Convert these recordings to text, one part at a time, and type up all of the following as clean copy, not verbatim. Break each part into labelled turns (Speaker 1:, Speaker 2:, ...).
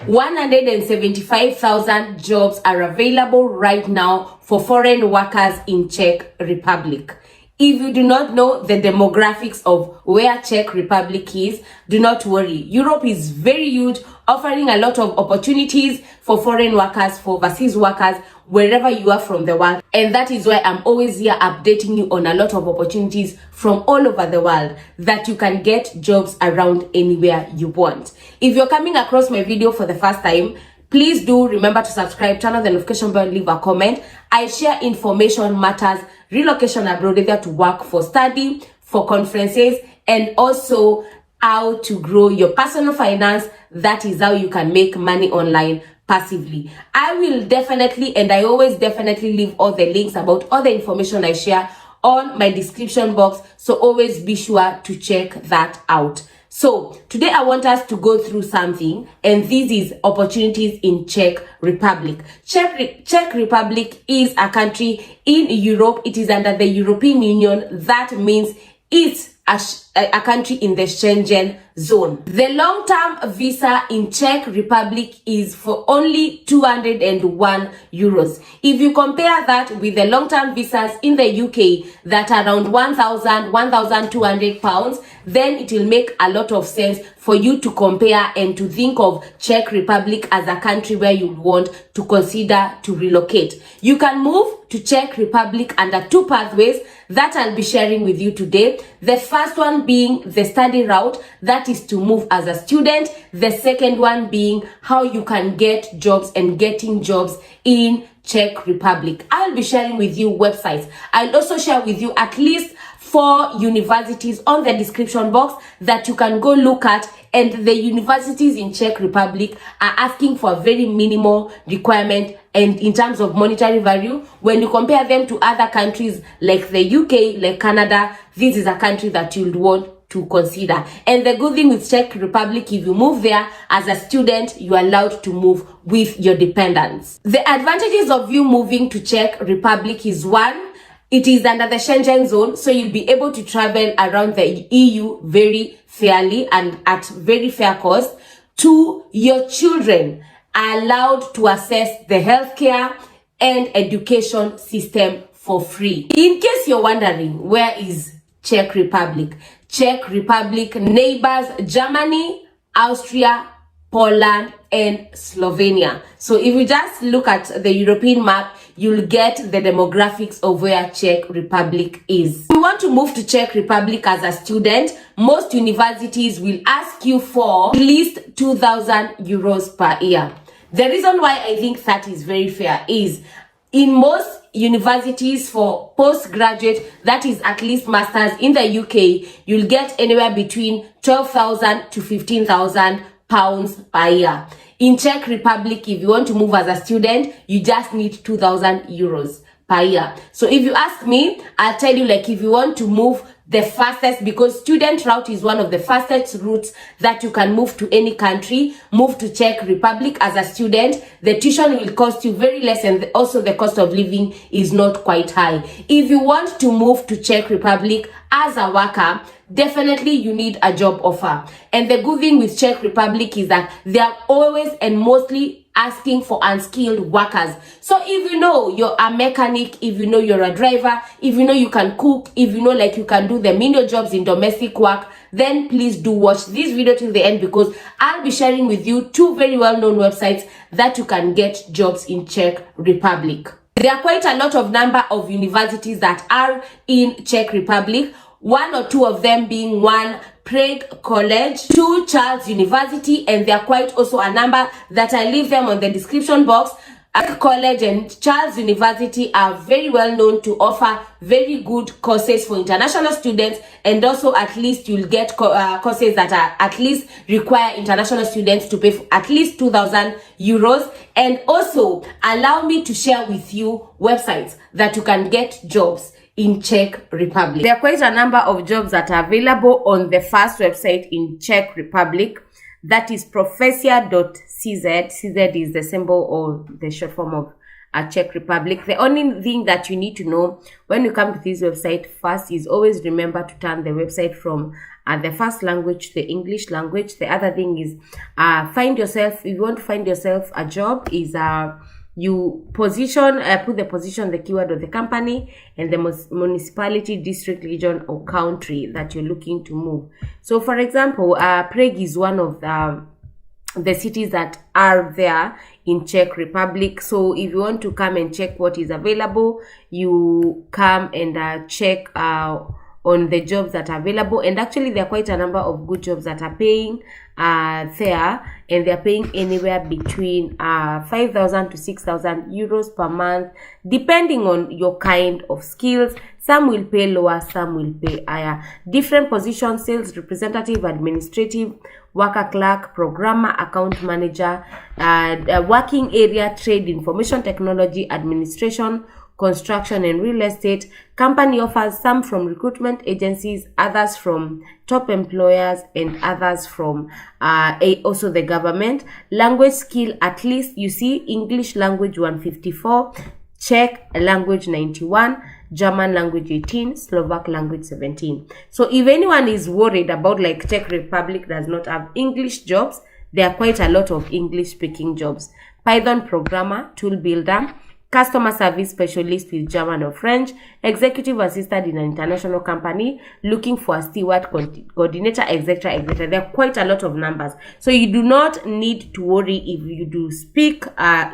Speaker 1: 175,000 jobs are available right now for foreign workers in Czech Republic. If you do not know the demographics of where Czech Republic is, do not worry. Europe is very huge, offering a lot of opportunities for foreign workers, for overseas workers, wherever you are from the world. And that is why I'm always here updating you on a lot of opportunities from all over the world that you can get jobs around anywhere you want. If you're coming across my video for the first time, please do remember to subscribe, turn on the notification bell, leave a comment. I share information matters, relocation abroad, either to work, for study, for conferences, and also how to grow your personal finance. That is how you can make money online passively. I will definitely, and I always definitely leave all the links about all the information I share on my description box. So always be sure to check that out. So today I want us to go through something, and this is opportunities in Czech Republic. Czech Republic is a country in Europe. It is under the European Union. That means it's a country in the Schengen zone. The long-term visa in Czech Republic is for only 201 euros. If you compare that with the long-term visas in the UK that are around 1,200 pounds, then it will make a lot of sense for you to compare and to think of Czech Republic as a country where you want to consider to relocate. You can move to Czech Republic under two pathways that I'll be sharing with you today. The first one being the study route, that is to move as a student. The second one being how you can get jobs and getting jobs in Czech Republic. I'll be sharing with you websites. I'll also share with you at least 4 universities on the description box that you can go look at, and the universities in Czech Republic are asking for a very minimal requirement, and in terms of monetary value, when you compare them to other countries like the UK, like Canada, this is a country that you'll want to consider. And the good thing with Czech Republic, if you move there as a student, you are allowed to move with your dependents. The advantages of you moving to Czech Republic is, one, it is under the Schengen zone, so you'll be able to travel around the EU very fairly and at very fair cost. 2, your children are allowed to access the healthcare and education system for free. In case you're wondering, where is Czech Republic? Czech Republic neighbors Germany, Austria, Poland, and Slovenia. So if you just look at the European map, you'll get the demographics of where Czech Republic is. If you want to move to Czech Republic as a student, most universities will ask you for at least 2,000 euros per year. The reason why I think that is very fair is, in most universities for postgraduate, that is at least masters in the UK, you'll get anywhere between 12,000 to 15,000 pounds per year. In Czech Republic, if you want to move as a student, you just need 2,000 euros per year. So if you ask me, I'll tell you, like, if you want to move the fastest, because student route is one of the fastest routes that you can move to any country, move to Czech Republic as a student. The tuition will cost you very less, and also the cost of living is not quite high. If you want to move to Czech Republic as a worker, definitely you need a job offer. And the good thing with Czech Republic is that they are always and mostly asking for unskilled workers. So if you know you're a mechanic, if you know you're a driver, if you know you can cook, if you know like you can do the menial jobs in domestic work, then please do watch this video till the end, because I'll be sharing with you 2 very well-known websites that you can get jobs in Czech Republic. There are quite a lot of number of universities that are in Czech Republic. 1 or 2 of them being 1, Prague College, 2, Charles University, and there are quite also a number that I leave them on the description box. Prague College and Charles University are very well known to offer very good courses for international students, and also at least you'll get courses that are at least require international students to pay for at least 2,000 euros. And also allow me to share with you websites that you can get jobs in Czech Republic. There are quite a number of jobs that are available on the first website in Czech Republic. That is profesia.cz. CZ is the symbol or the short form of Czech Republic. The only thing that you need to know when you come to this website first is always remember to turn the website from the first language, the English language. The other thing is if you want to find yourself a job, is you position, put the position, the keyword of the company, and the municipality, district, region, or country that you're looking to move. So, for example, Prague is one of the cities that are there in Czech Republic. So, if you want to come and check what is available, you come and check on the jobs that are available. And actually, there are quite a number of good jobs that are paying there, and they're paying anywhere between 5,000 to 6,000 euros per month, depending on your kind of skills. Some will pay lower, some will pay higher. Different positions: sales representative, administrative, worker, clerk, programmer, account manager, working area, trade, information technology, administration, construction, and real estate. Company offers some from recruitment agencies, others from top employers, and others from also the government. Language skill, at least, you see, English language 154, Czech language 91, German language 18, Slovak language 17. So if anyone is worried about like Czech Republic does not have English jobs, there are quite a lot of English speaking jobs. Python programmer, tool builder, customer service specialist with German or French, executive assistant in an international company, looking for a steward, coordinator, etc., etc. There are quite a lot of numbers. So you do not need to worry if you do speak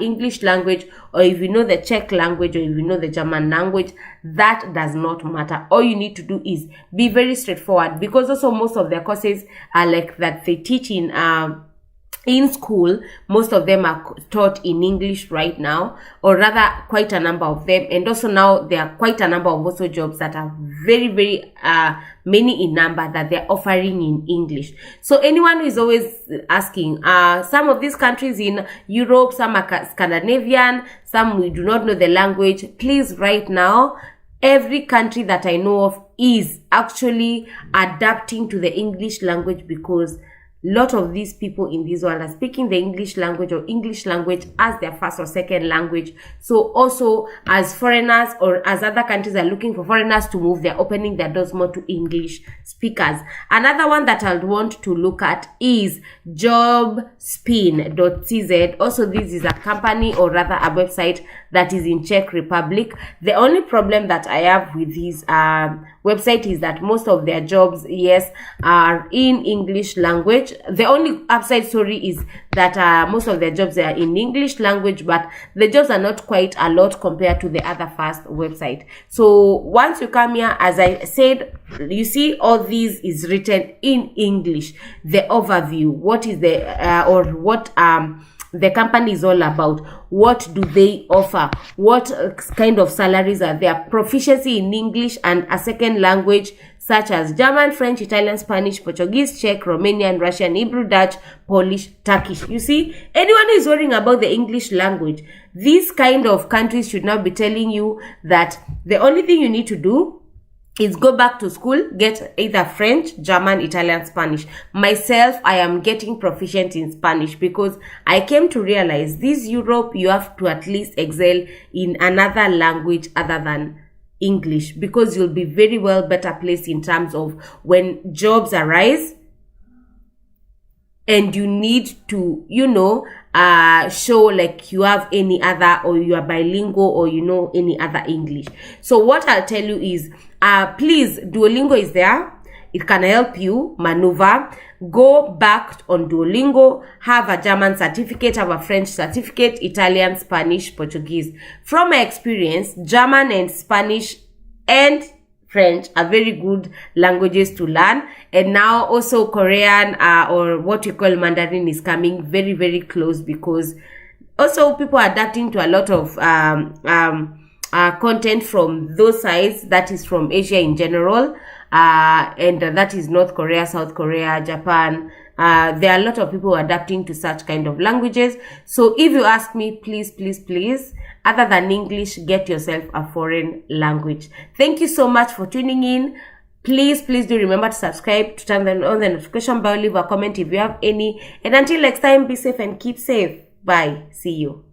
Speaker 1: English language, or if you know the Czech language, or if you know the German language. That does not matter. All you need to do is be very straightforward, because also most of their courses are like that they teach in school. Most of them are taught in English right now, or rather quite a number of them. And also now there are quite a number of also jobs that are very, very many in number that they're offering in English. So anyone who is always asking, some of these countries in Europe, some are Scandinavian, some we do not know the language, please, right now, every country that I know of is actually adapting to the English language, because lot of these people in this world are speaking the English language or English language as their first or second language. So also, as foreigners or as other countries are looking for foreigners to move, they're opening their doors more to English speakers. Another one that I'd want to look at is Jobspin CZ. Also, this is a company, or rather a website that is in Czech Republic. The only problem that I have with this website is that most of their jobs, yes, are in English language. The only upside story is that most of their jobs are in English language, but the jobs are not quite a lot compared to the other first website. So once you come here, as I said, you see all these is written in English. The overview, what is the the company is all about. What do they offer? What kind of salaries are there? Proficiency in English and a second language such as German, French, Italian, Spanish, Portuguese, Czech, Romanian, Russian, Hebrew, Dutch, Polish, Turkish. You see, anyone who is worrying about the English language, these kind of countries should now be telling you that the only thing you need to do is go back to school, get either French, German, Italian, Spanish. Myself, I am getting proficient in Spanish because I came to realize this Europe, you have to at least excel in another language other than English, because you'll be very well better placed in terms of when jobs arise and you need to, show like you have any other, or you are bilingual, or you know any other English. So what I'll tell you is, please, Duolingo is there. It can help you maneuver. Go back on Duolingo, have a German certificate, have a French certificate, Italian, Spanish, Portuguese. From my experience, German and Spanish and French are very good languages to learn. And now also Korean or what we call Mandarin is coming very, very close, because also people are adapting to a lot of content from those sides, that is from Asia in general, and that is North Korea, South Korea, Japan. There are a lot of people adapting to such kind of languages. So if you ask me, please, please, please, other than English, get yourself a foreign language. Thank you so much for tuning in. Please, please do remember to subscribe, to turn on the notification bell, leave a comment if you have any. And until next time, be safe and keep safe. Bye. See you.